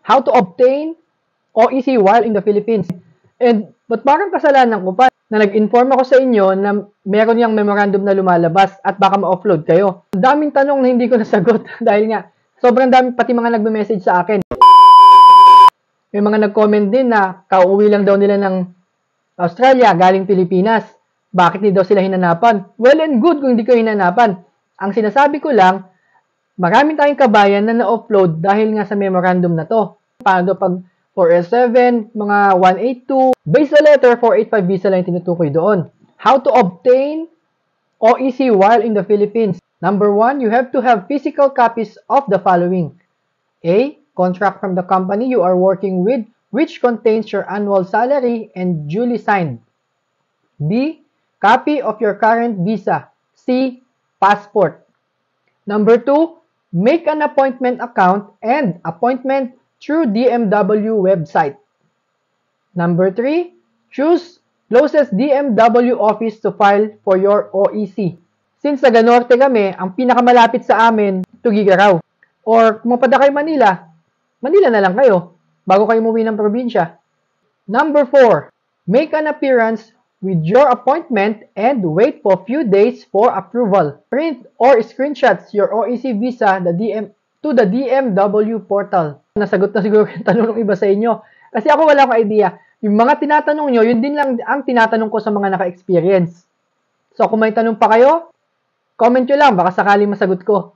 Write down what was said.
how to obtain OEC while in the Philippines. And but parang kasalanan ko pa na nag-inform ako sa inyo na meron yung memorandum na lumalabas at baka ma-offload kayo. Ang daming tanong na hindi ko nasagot dahil nga sobrang dami pati mga nagme-message sa akin. May mga nag-comment din na kauwi lang daw nila ng Australia galing Pilipinas. Bakit hindi daw sila hinanapan? Well and good kung hindi ko hinanapan. Ang sinasabi ko lang, maraming tayong kabayan na na-offload dahil nga sa memorandum na to. Paano pag 4L7, mga 182, visa letter, 485 visa lang tinutukoy doon. How to obtain OEC while in the Philippines. Number 1, you have to have physical copies of the following. A, contract from the company you are working with which contains your annual salary and duly signed. B, copy of your current visa. C, passport. Number 2, make an appointment account and appointment through DMW website. Number 3, choose closest DMW office to file for your OEC. Since taga Norte kami, ang pinakamalapit sa amin, Tugigaraw. Or kung mapada kayo Manila, Manila na lang kayo bago kayo umuwi ng probinsya. Number 4, make an appearance with your appointment and wait for a few days for approval. Print or screenshots your OEC visa to the DMW portal. Nasagot na siguro yung tanong ng iba sa inyo. Kasi ako wala akong idea. Yung mga tinatanong nyo, yun din lang ang tinatanong ko sa mga naka-experience. So kung may tanong pa kayo, comment nyo lang, baka sakaling masagot ko.